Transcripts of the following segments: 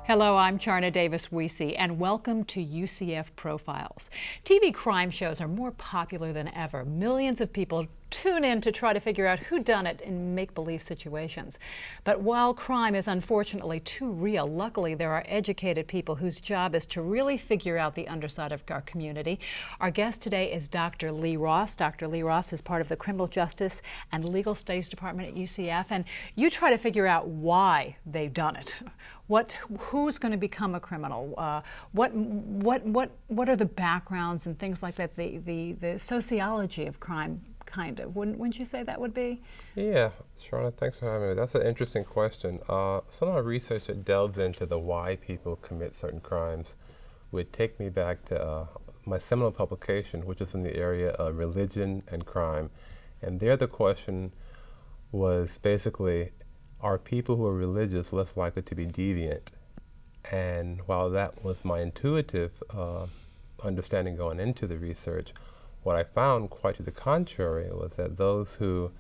Hello, I'm Charna Wiese, and welcome to UCF Profiles. TV crime shows are more popular than ever. Millions of people tune in to try to figure out who done it in make-believe situations. But while crime is unfortunately too real, luckily there are educated people whose job is to really figure out the underside of our community. Our guest today is Dr. Lee Ross. Dr. Lee Ross is part of the Criminal Justice and Legal Studies Department at UCF, and you try to figure out why they've done it. Who's going to become a criminal? What are the backgrounds and things like that? The sociology of crime, kind of. Wouldn't you say that would be? Yeah, Charna, thanks for having me. That's an interesting question. Some of our research that delves into the why people commit certain crimes would take me back to my seminal publication, which is in the area of religion and crime. And there the question was basically, are people who are religious less likely to be deviant? And while that was my intuitive understanding going into the research, what I found quite to the contrary was that those who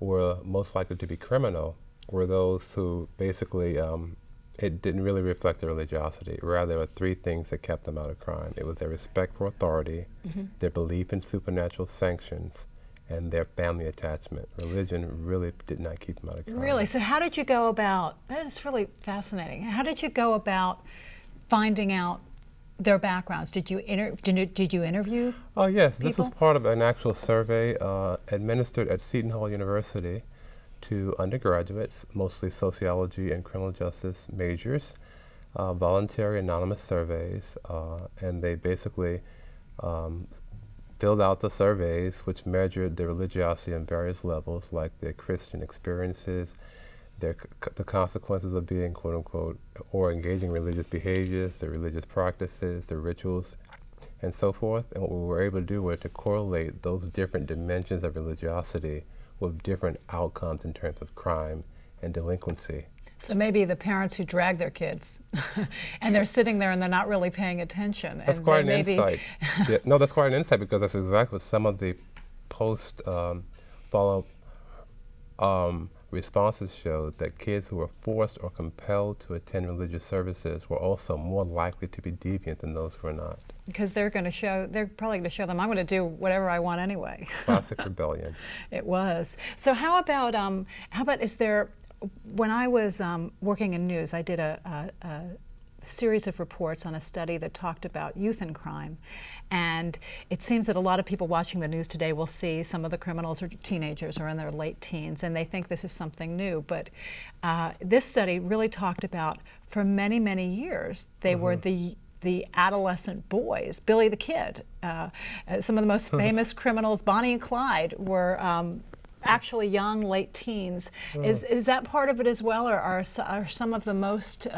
were most likely to be criminal were those who basically, it didn't really reflect their religiosity. Rather, there were three things that kept them out of crime. It was their respect for authority, their belief in supernatural sanctions, and their family attachment. Religion really did not keep them out of crime. Really? So how did you go about, that is really fascinating. How did you go about finding out their backgrounds? Did you interview Oh yes, people? This was part of an actual survey administered at Seton Hall University to undergraduates, mostly sociology and criminal justice majors, voluntary anonymous surveys, and they basically filled out the surveys which measured their religiosity on various levels, like their Christian experiences, the consequences of being quote unquote or engaging religious behaviors, their religious practices, their rituals, and so forth. And what we were able to do was to correlate those different dimensions of religiosity with different outcomes in terms of crime and delinquency. So maybe the parents who drag their kids and they're sitting there and they're not really paying attention. That's and quite an insight. Yeah, no, that's quite an insight, because that's exactly what some of the post follow responses showed, that kids who were forced or compelled to attend religious services were also more likely to be deviant than those who were not. Because they're probably going to show them, I'm going to do whatever I want anyway. Classic rebellion. It was. So how about is there, when I was working in news, I did a series of reports on a study that talked about youth and crime. And it seems that a lot of people watching the news today will see some of the criminals are teenagers or in their late teens, and they think this is something new. But this study really talked about, for many, many years, they were the adolescent boys, Billy the Kid. Some of the most famous criminals, Bonnie and Clyde, were actually young, late teens. Is that part of it as well, or are some of the most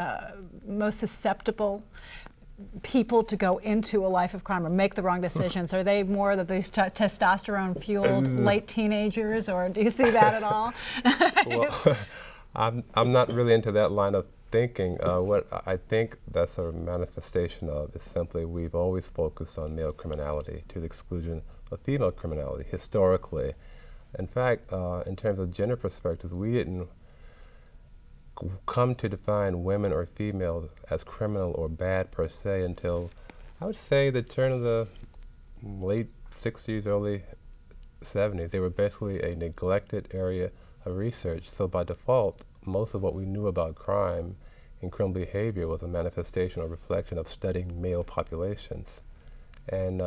susceptible people to go into a life of crime or make the wrong decisions? Are they more of these testosterone-fueled late teenagers, or do you see that at all? Well, I'm not really into that line of thinking. What I think that's a manifestation of is simply we've always focused on male criminality to the exclusion of female criminality historically. In fact, in terms of gender perspectives, we didn't come to define women or female as criminal or bad per se until, I would say, the turn of the late 60s, early 70s. They were basically a neglected area of research. So by default, most of what we knew about crime and criminal behavior was a manifestation or reflection of studying male populations. And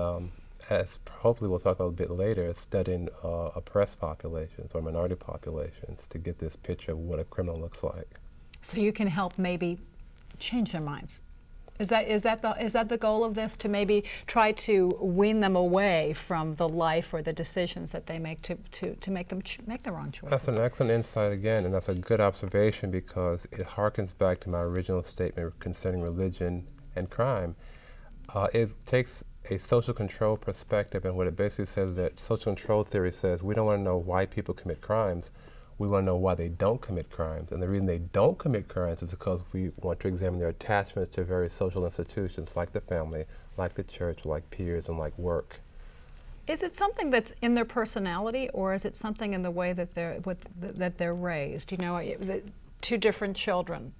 as hopefully we'll talk about a bit later, studying oppressed populations or minority populations to get this picture of what a criminal looks like. So you can help maybe change their minds. Is that the goal of this, to maybe try to wean them away from the life or the decisions that they make to make them make the wrong choices? That's an excellent insight again, and that's a good observation, because it harkens back to my original statement concerning religion and crime. It takes a social control perspective, and what it basically says is that social control theory says we don't want to know why people commit crimes, we want to know why they don't commit crimes. And the reason they don't commit crimes is because we want to examine their attachment to various social institutions like the family, like the church, like peers, and like work. Is it something that's in their personality, or is it something in the way that they're raised? You know, two different children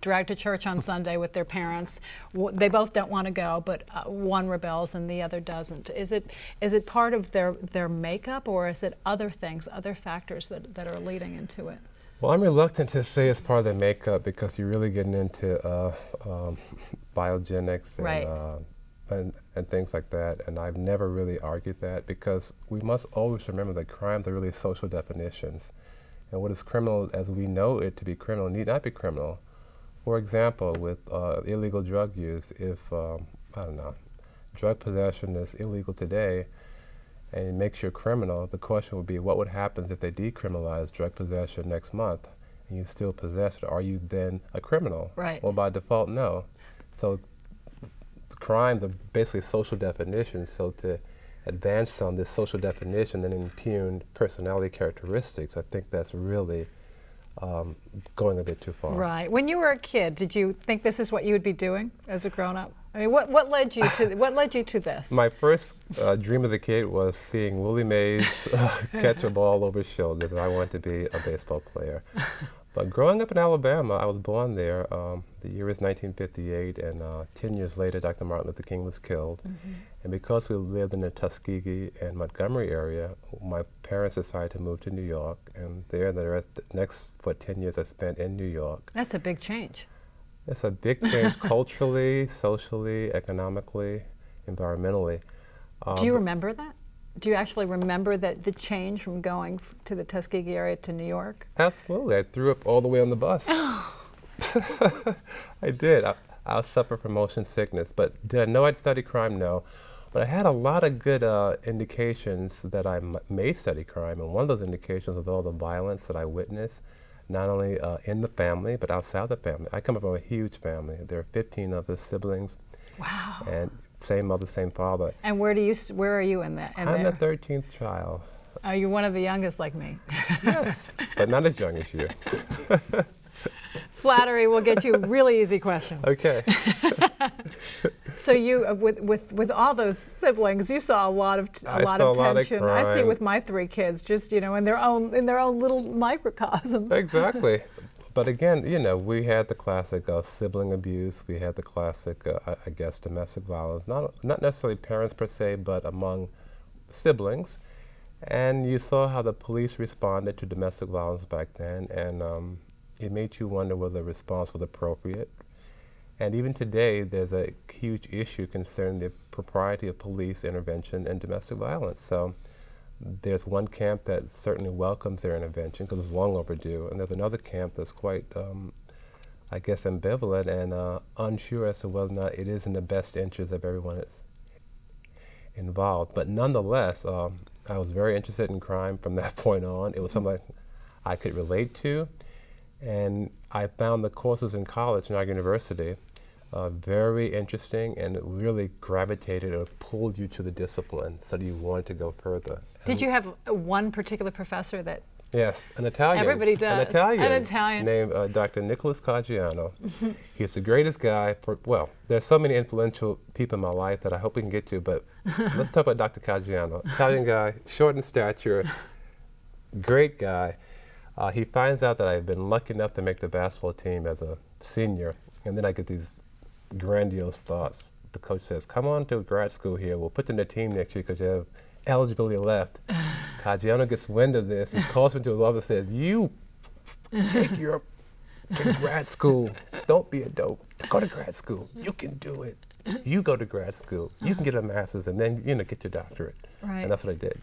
dragged to church on Sunday with their parents. They both don't want to go, but one rebels and the other doesn't. Is it part of their makeup, or is it other things, other factors that are leading into it? Well, I'm reluctant to say it's part of their makeup because you're really getting into biogenics and, right. And things like that. And I've never really argued that because we must always remember that crimes are really social definitions. And what is criminal as we know it to be criminal need not be criminal. For example, with illegal drug use, if, I don't know, drug possession is illegal today and it makes you a criminal, the question would be what would happen if they decriminalize drug possession next month and you still possess it? Are you then a criminal? Right. Well, by default, no. So crimes are basically social definitions, so to advance on this social definition and impugn personality characteristics, I think that's really going a bit too far. Right. When you were a kid, did you think this is what you would be doing as a grown-up? I mean, what led you to this? My first dream as a kid was seeing Willie Mays catch a ball over his shoulders, and I wanted to be a baseball player. But growing up in Alabama, I was born there. The year is 1958, and 10 years later, Dr. Martin Luther King was killed. Mm-hmm. And because we lived in the Tuskegee and Montgomery area, my parents decided to move to New York, and there the next 10 years I spent in New York. That's a big change. It's a big change culturally, socially, economically, environmentally. Do you remember that? Do you actually remember the change from going to the Tuskegee area to New York? Absolutely. I threw up all the way on the bus. I did. I suffered from motion sickness. But did I know I'd study crime? No. But I had a lot of good indications that I may study crime. And one of those indications was all the violence that I witnessed, not only in the family, but outside the family. I come from a huge family. There are 15 of us siblings. Wow. And same mother, same father. And where are you in that? I'm the 13th child. Are you one of the youngest like me? Yes, but not as young as you. Flattery will get you really easy questions. Okay. So you, with all those siblings, you saw a lot of tension. I see it with my 3 kids, just in their own little microcosm. Exactly. But again, we had the classic sibling abuse. We had the classic, I guess, domestic violence. Not necessarily parents per se, but among siblings. And you saw how the police responded to domestic violence back then, and it made you wonder whether the response was appropriate. And even today, there's a huge issue concerning the propriety of police intervention in domestic violence. So there's one camp that certainly welcomes their intervention because it's long overdue, and there's another camp that's quite, I guess, ambivalent and unsure as to whether or not it is in the best interest of everyone that's involved. But nonetheless, I was very interested in crime from that point on. It was something I could relate to, and I found the courses in college and our university very interesting, and it really gravitated or pulled you to the discipline so that you wanted to go further. Did you have one particular professor that? Yes, an Italian. Everybody does. An Italian. Named Dr. Nicholas Caggiano. He's the greatest guy there's so many influential people in my life that I hope we can get to, but let's talk about Dr. Caggiano. Italian guy, short in stature, great guy. He finds out that I've been lucky enough to make the basketball team as a senior, and then I get these grandiose thoughts. The coach says, come on to grad school here. We'll put you in the team next year because you have eligibility left. Caggiano gets wind of this and calls me to his office and says, you take your grad school. Don't be a dope. Go to grad school. You can do it. You go to grad school. You can get a master's and then get your doctorate. Right. And that's what I did.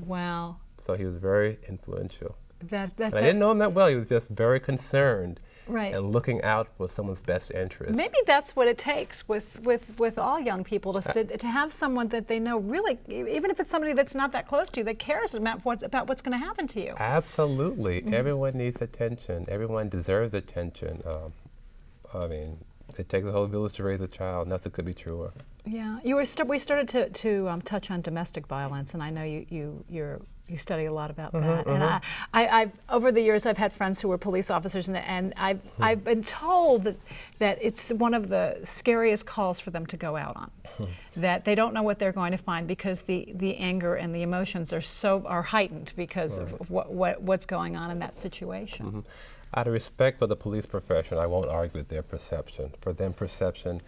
Wow. So he was very influential. I didn't know him that well. He was just very concerned. Right. And looking out for someone's best interest. Maybe that's what it takes with all young people to have someone that they know really, even if it's somebody that's not that close to you, that cares about what's going to happen to you. Absolutely. Mm-hmm. Everyone needs attention. Everyone deserves attention. It takes a whole village to raise a child. Nothing could be truer. Yeah. We started to touch on domestic violence, and I know you study a lot about that. Mm-hmm. And I've over the years I've had friends who were police officers, and I've been told that it's one of the scariest calls for them to go out on. That they don't know what they're going to find because the anger and the emotions are heightened because of what's going on in that situation. Mm-hmm. Out of respect for the police profession, I won't argue with their perception. For them, perception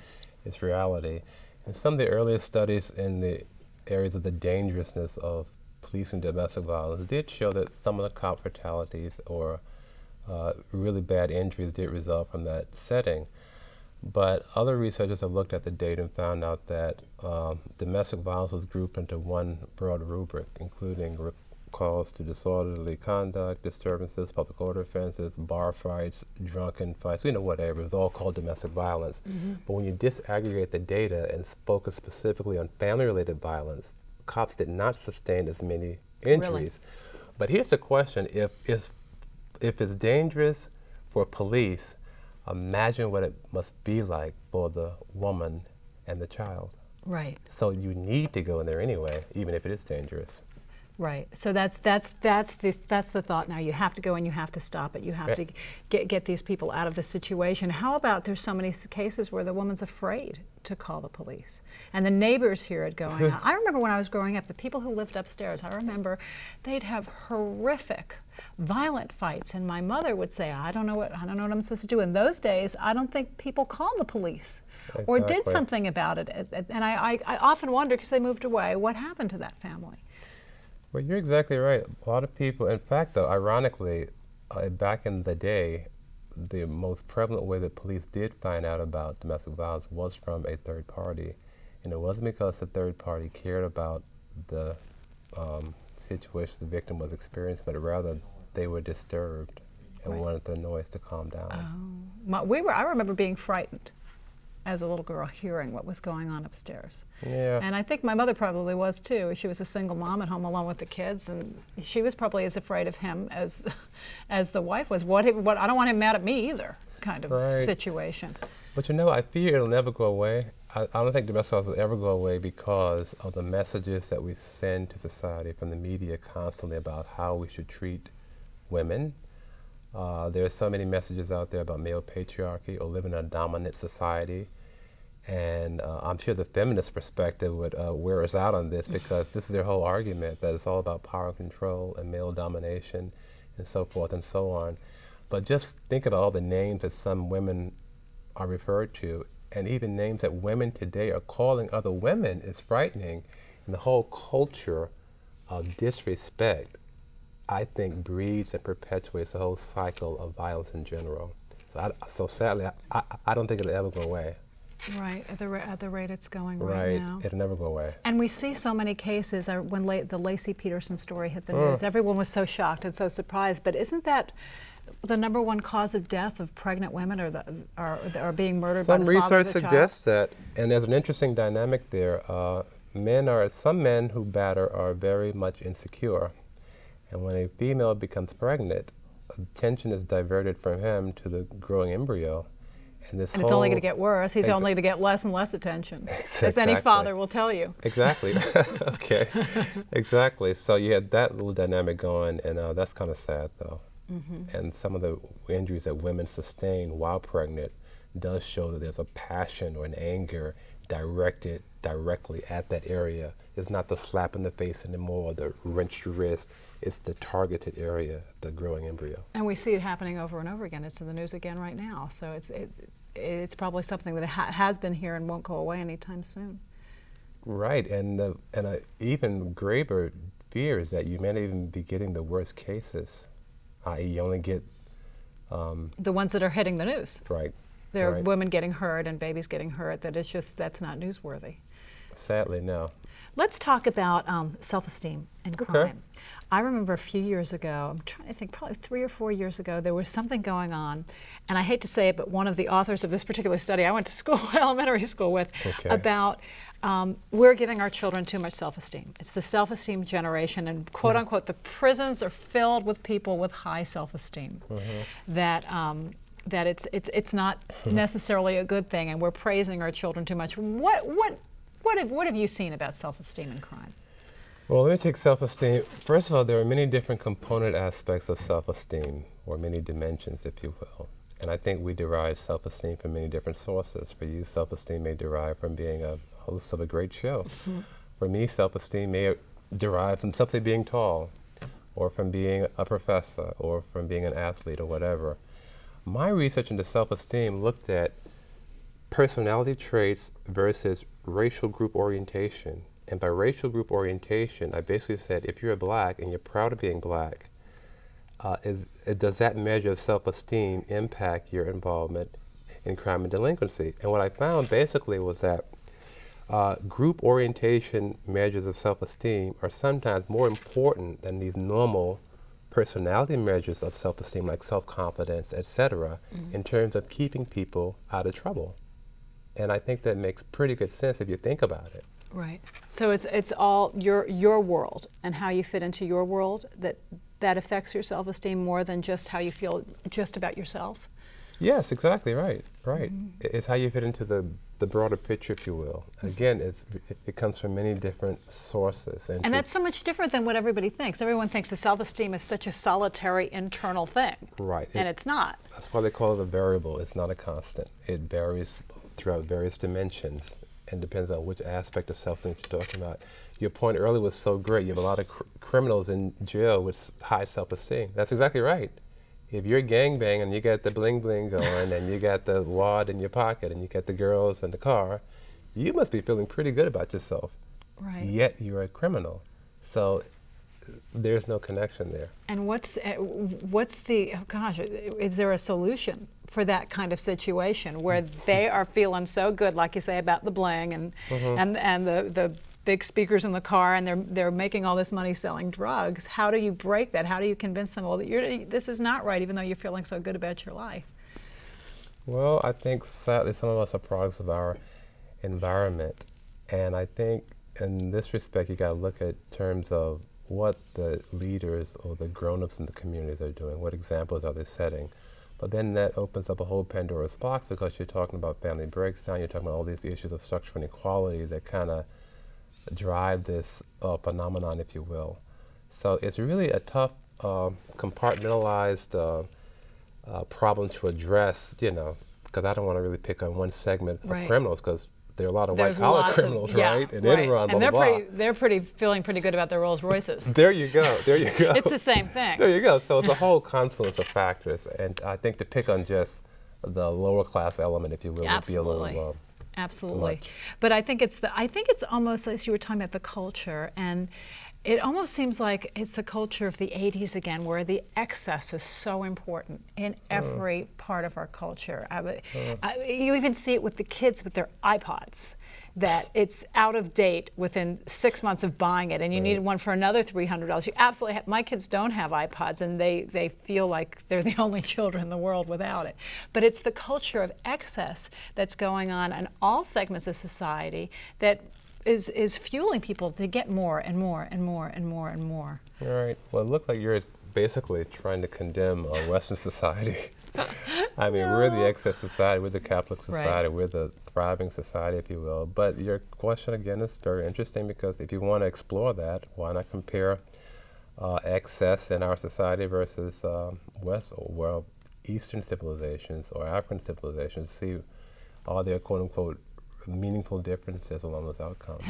is reality. In some of the earliest studies in the areas of the dangerousness of police and domestic violence did show that some of the cop fatalities or really bad injuries did result from that setting. But other researchers have looked at the data and found out that domestic violence was grouped into one broad rubric, including calls to disorderly conduct, disturbances, public order offenses, bar fights, drunken fights, whatever. It was all called domestic violence. But when you disaggregate the data and focus specifically on family-related violence, cops did not sustain as many injuries. Really? But here's the question: if it's dangerous for police, imagine what it must be like for the woman and the child. Right. So you need to go in there anyway, even if it is dangerous. Right. So that's the thought now. You have to go and you have to stop it. You have to get these people out of the situation. How about there's so many cases where the woman's afraid to call the police and the neighbors hear it going on. I remember when I was growing up, the people who lived upstairs, I remember they'd have horrific violent fights, and my mother would say, I don't know what I'm supposed to do. In those days, I don't think people called the police or did something about it. And I often wonder, because they moved away, what happened to that family? Well, you're exactly right. A lot of people, in fact, though, ironically, back in the day, the most prevalent way that police did find out about domestic violence was from a third party. And it wasn't because the third party cared about the situation the victim was experiencing, but rather they were disturbed and wanted the noise to calm down. Oh. I remember being frightened as a little girl, hearing what was going on upstairs. Yeah. And I think my mother probably was too. She was a single mom at home alone with the kids, and she was probably as afraid of him as the wife was. What I don't want him mad at me either, kind of situation. But I fear it'll never go away. I don't think domestic violence will ever go away because of the messages that we send to society from the media constantly about how we should treat women. There are so many messages out there about male patriarchy or living in a dominant society. And I'm sure the feminist perspective would wear us out on this because this is their whole argument, that it's all about power control and male domination and so forth and so on. But just think about all the names that some women are referred to, and even names that women today are calling other women is frightening. And the whole culture of disrespect, I think, breeds and perpetuates the whole cycle of violence in general. So sadly, I don't think it'll ever go away. Right, at the rate it's going right now. It'll never go away. And we see so many cases. When the Lacey Peterson story hit the news, everyone was so shocked and so surprised. But isn't that the number one cause of death of pregnant women, are being murdered by the father of the child? Some research suggests that, and there's an interesting dynamic there. Some men who batter are very much insecure. And when a female becomes pregnant, attention is diverted from him to the growing embryo. And it's only going to get worse. He's only going to get less and less attention, as any father will tell you. Exactly. Okay. Exactly. So you had that little dynamic going, and that's kind of sad, though. Mm-hmm. And some of the injuries that women sustain while pregnant does show that there's a passion or an anger directed directly at that area. It's not the slap in the face anymore or the wrenched wrist. It's the targeted area, the growing embryo. And we see it happening over and over again. It's in the news again right now. So it's probably something that has been here and won't go away anytime soon. Right, and even graver fear is that you may not even be getting the worst cases, i.e. you only get the ones that are hitting the news. Right. There are women getting hurt and babies getting hurt. That's not newsworthy. Sadly, no. Let's talk about self-esteem and crime. Okay. I remember a few years ago, I'm trying to think, probably 3 or 4 years ago, there was something going on, and I hate to say it, but one of the authors of this particular study I went to school, elementary school with, about we're giving our children too much self-esteem. It's the self-esteem generation, and quote unquote, the prisons are filled with people with high self-esteem. Mm-hmm. That it's not necessarily a good thing, and we're praising our children too much. What have you seen about self-esteem and crime? Well, let me take self-esteem. First of all, there are many different component aspects of self-esteem, or many dimensions, if you will. And I think we derive self-esteem from many different sources. For you, self-esteem may derive from being a host of a great show. Mm-hmm. For me, self-esteem may derive from simply being tall, or from being a professor, or from being an athlete, or whatever. My research into self-esteem looked at personality traits versus racial group orientation. And by racial group orientation, I basically said if you're black and you're proud of being black, does that measure of self-esteem impact your involvement in crime and delinquency? And what I found basically was that group orientation measures of self-esteem are sometimes more important than these normal personality measures of self-esteem like self-confidence, etc., in terms of keeping people out of trouble. And I think that makes pretty good sense if you think about it. Right. So it's all your world and how you fit into your world that affects your self-esteem more than just how you feel just about yourself. Yes, exactly right. Right. It's how you fit into the broader picture, if you will. Again, it comes from many different sources. And that's so much different than what everybody thinks. Everyone thinks the self-esteem is such a solitary internal thing. Right. And it's not. That's why they call it a variable. It's not a constant. It varies throughout various dimensions and depends on which aspect of self-esteem you're talking about. Your point earlier was so great. You have a lot of criminals in jail with high self-esteem. That's exactly right. If you're gangbang and you got the bling bling going and you got the wad in your pocket and you got the girls in the car, you must be feeling pretty good about yourself. Right. Yet you're a criminal. So there's no connection there. And what's the, oh gosh, is there a solution for that kind of situation where they are feeling so good, like you say, about the bling and the big speakers in the car, and they're making all this money selling drugs? How do you break that? How do you convince them, well, that this is not right, even though you're feeling so good about your life? Well, I think sadly some of us are products of our environment, and I think in this respect you got to look at terms of what the leaders or the grown-ups in the communities are doing, what examples are they setting. But then that opens up a whole Pandora's box, because you're talking about family breakdown, you're talking about all these issues of structural inequality that kind of drive this phenomenon, if you will. So it's really a tough, compartmentalized problem to address, because I don't want to really pick on one segment of criminals, because there are a lot of white-collar criminals, right? And Enron, and blah, blah. they're feeling pretty good about their Rolls Royces. There you go. It's the same thing. There you go. So it's a whole confluence of factors, and I think to pick on just the lower class element, if you will, would be a little Absolutely. much. But I think it's almost, as you were talking about, the culture, and it almost seems like it's the culture of the 80s again, where the excess is so important in every part of our culture. You even see it with the kids with their iPods, that it's out of date within 6 months of buying it, and you need one for another $300. You absolutely have. My kids don't have iPods, and they feel like they're the only children in the world without it. But it's the culture of excess that's going on in all segments of society that is fueling people to get more and more and more and more and more. All right. Well, it looks like you're basically trying to condemn Western society. I mean, we're the excess society, we're the capitalist society, we're the thriving society, if you will. But your question, again, is very interesting, because if you want to explore that, why not compare excess in our society versus Eastern civilizations or African civilizations, see are there, quote-unquote, meaningful differences along those outcomes.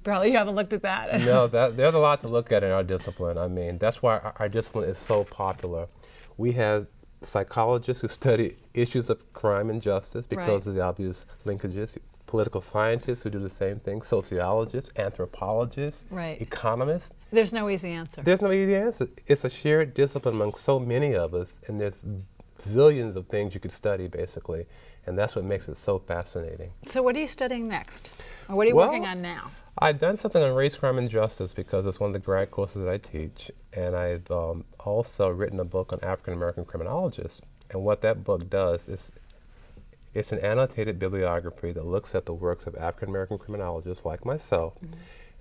Probably you haven't looked at that. No, there's a lot to look at in our discipline. I mean, that's why our discipline is so popular. We have psychologists who study issues of crime and justice because of the obvious linkages, political scientists who do the same thing, sociologists, anthropologists, economists. There's no easy answer. There's no easy answer. It's a shared discipline among so many of us, and there's zillions of things you could study, basically, and that's what makes it so fascinating. So what are you studying next? Or what are you working on now? I've done something on race, crime, and justice because it's one of the grad courses that I teach, and I've also written a book on African-American criminologists, and what that book does is it's an annotated bibliography that looks at the works of African-American criminologists like myself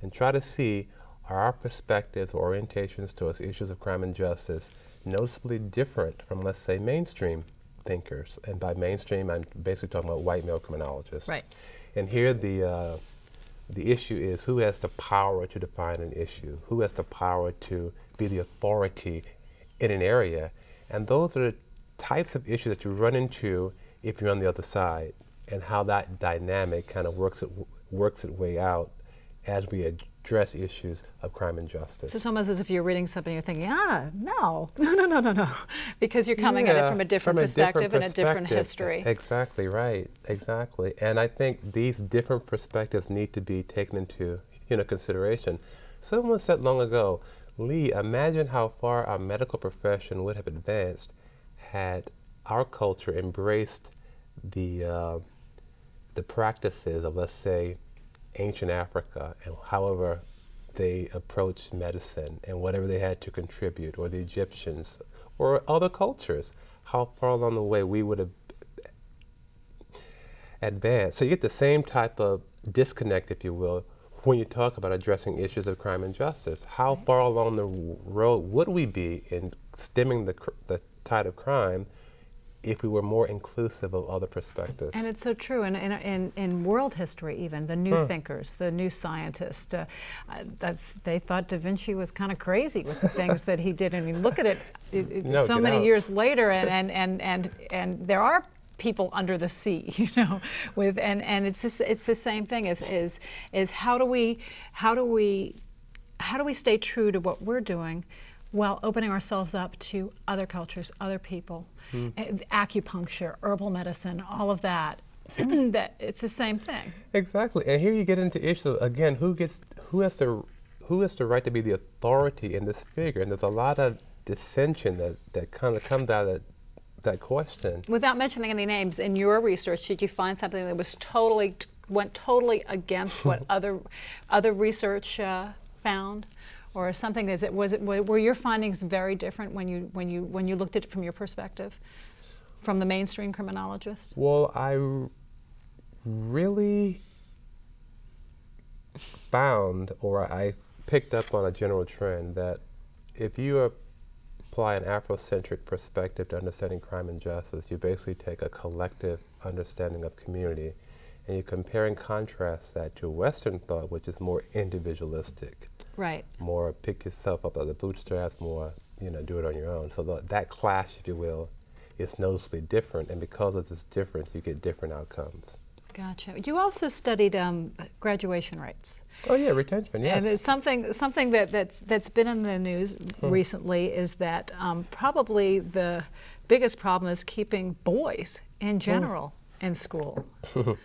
and try to see are our perspectives or orientations towards issues of crime and justice noticeably different from, let's say, mainstream thinkers. And by mainstream, I'm basically talking about white male criminologists. Right. And here the issue is who has the power to define an issue, who has the power to be the authority in an area. And those are the types of issues that you run into if you're on the other side, and how that dynamic kind of works its way out as we address issues of crime and justice. So it's almost as if you're reading something, you're thinking, no, because you're coming at it from a different perspective and a different history. Exactly right, exactly. And I think these different perspectives need to be taken into consideration. Someone said long ago, Lee, imagine how far our medical profession would have advanced had our culture embraced the practices of, let's say, ancient Africa, and however they approached medicine and whatever they had to contribute, or the Egyptians, or other cultures, how far along the way we would have advanced. So you get the same type of disconnect, if you will, when you talk about addressing issues of crime and justice. How far along the road would we be in stemming the tide of crime if we were more inclusive of other perspectives? And it's so true. In world history, even, the new thinkers, the new scientists, they thought Da Vinci was kind of crazy with the things that he did. I mean, look at it so many years later, and there are people under the sea, and it's the same thing is how do we stay true to what we're doing while opening ourselves up to other cultures, other people, acupuncture, herbal medicine, all of that. That it's the same thing. Exactly, and here you get into issues again. Who has the right to be the authority in this figure? And there's a lot of dissension that kind of comes out of that question. Without mentioning any names, in your research, did you find something that was went totally against what other research found, or something were your findings very different when you looked at it from your perspective, from the mainstream criminologist? Well, I really found, or I picked up on a general trend that if you apply an Afrocentric perspective to understanding crime and justice, you basically take a collective understanding of community, and you compare and contrast that to Western thought, which is more individualistic. Right. More pick yourself up by the bootstraps, more, do it on your own. So that clash, if you will, is noticeably different, and because of this difference, you get different outcomes. Gotcha. You also studied graduation rates. Oh yeah, retention. Yes. And it's something that's been in the news recently is that probably the biggest problem is keeping boys in general in school. Not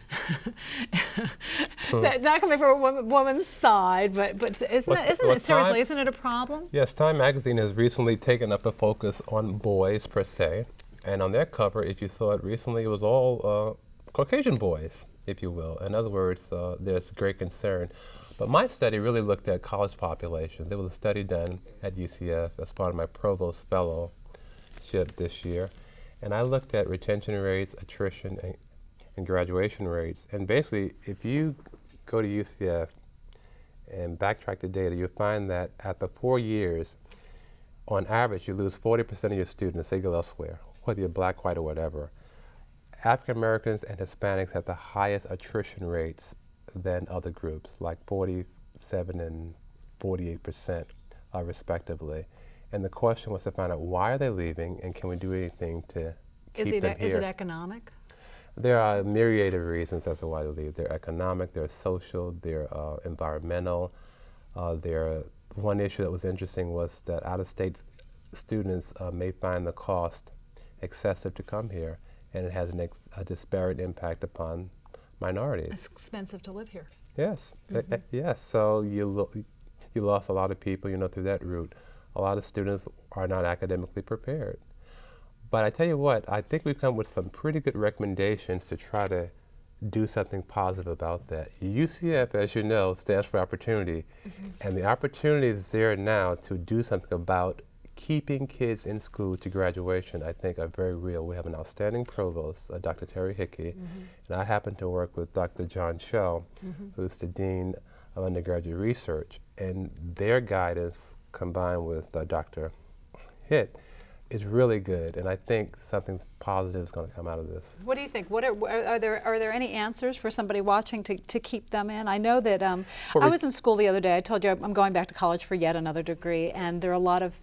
coming from a woman's side, but isn't it a problem? Yes, Time Magazine has recently taken up the focus on boys per se, and on their cover, if you saw it recently, it was all Caucasian boys, if you will. In other words, there's great concern. But my study really looked at college populations. There was a study done at UCF as part of my provost fellowship this year, and I looked at retention rates, attrition, and graduation rates. And basically, if you go to UCF and backtrack the data, you'll find that after 4 years, on average, you lose 40% of your students. They go elsewhere, whether you're black, white, or whatever. African Americans and Hispanics have the highest attrition rates than other groups, like 47 and 48% respectively. And the question was to find out why are they leaving, and can we do anything to keep them here? Is it economic? There are a myriad of reasons as to why they leave. They're economic, they're social, they're environmental. One issue that was interesting was that out-of-state students may find the cost excessive to come here, and it has a disparate impact upon minorities. It's expensive to live here. Yes, yes. So you lost a lot of people, through that route. A lot of students are not academically prepared. But I tell you what, I think we've come with some pretty good recommendations to try to do something positive about that. UCF, as you know, stands for opportunity, and the opportunity is there now to do something about keeping kids in school to graduation. I think are very real. We have an outstanding provost, Dr. Terry Hickey, and I happen to work with Dr. John Shell, who's the Dean of Undergraduate Research, and their guidance combined with Dr. Hitt is really good, and I think something positive is going to come out of this. What do you think? What are there any answers for somebody watching to keep them in? I know that I was in school the other day. I told you I'm going back to college for yet another degree, and there are a lot of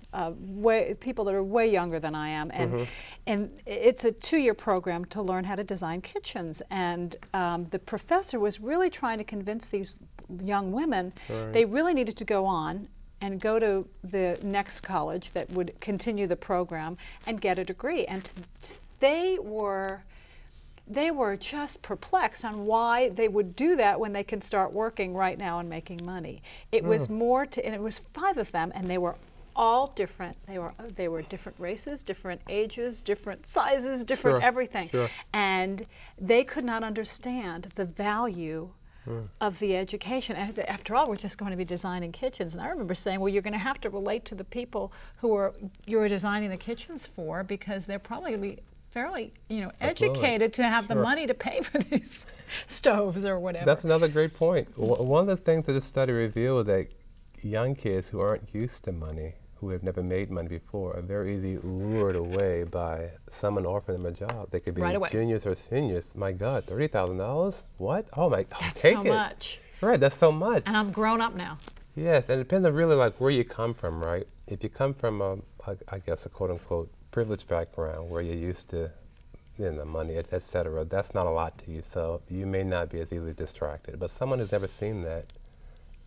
people that are way younger than I am, and it's a 2-year program to learn how to design kitchens. And the professor was really trying to convince these young women they really needed to go on and go to the next college that would continue the program and get a degree. And they were just perplexed on why they would do that when they can start working right now and making money. It was more and it was 5 of them, and they were all different. They were different races, different ages, different sizes, different everything. Sure. And they could not understand the value of the education. After all, we're just going to be designing kitchens. And I remember saying, well, you're going to have to relate to the people who you're designing the kitchens for, because they're probably going to be fairly, educated to have the money to pay for these stoves or whatever. That's another great point. One of the things that this study revealed, that young kids who aren't used to money, who have never made money before, are very easily lured away by someone offering them a job. They could be juniors or seniors. My God, $30,000? What? Oh my God, that's take so it. much. Right, that's so much. And I'm grown up now. Yes, and it depends on really like where you come from, right? If you come from, I guess, a quote unquote privileged background where you're used to money, et cetera, that's not a lot to you, so you may not be as easily distracted. But someone who's never seen that,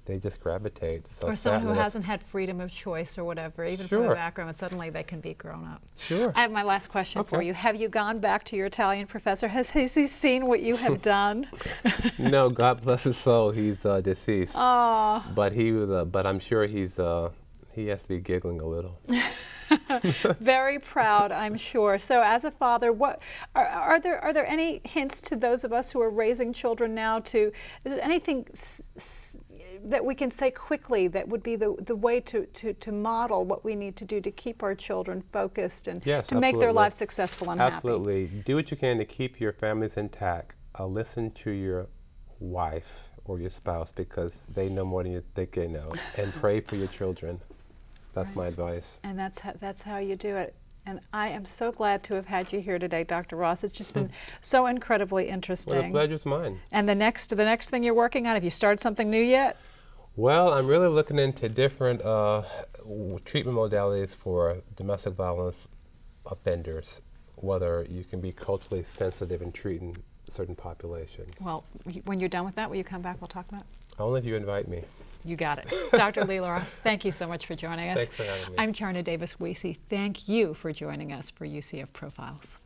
they just gravitate. So or someone who hasn't had freedom of choice or whatever, even from a background, and suddenly they can be grown up. Sure. I have my last question for you. Have you gone back to your Italian professor? Has he seen what you have done? No, God bless his soul. He's deceased. Oh. But he was. But I'm sure he has to be giggling a little. Very proud, I'm sure. So, as a father, what are there any hints to those of us who are raising children now? Is there anything that we can say quickly that would be the way to model what we need to do to keep our children focused and to make their lives successful and happy? Absolutely. Do what you can to keep your families intact. Listen to your wife or your spouse, because they know more than you think they know, and pray for your children. That's my advice. And that's how you do it. And I am so glad to have had you here today, Dr. Ross. It's just been so incredibly interesting. Well, the pleasure's mine. And the next thing you're working on, have you started something new yet? Well, I'm really looking into different treatment modalities for domestic violence offenders, whether you can be culturally sensitive in treating certain populations. Well, when you're done with that, will you come back? We'll talk about it. Only if you invite me. You got it. Dr. Leila Ross, thank you so much for joining us. Thanks for having me. I'm Charna Davis Wiese. Thank you for joining us for UCF Profiles.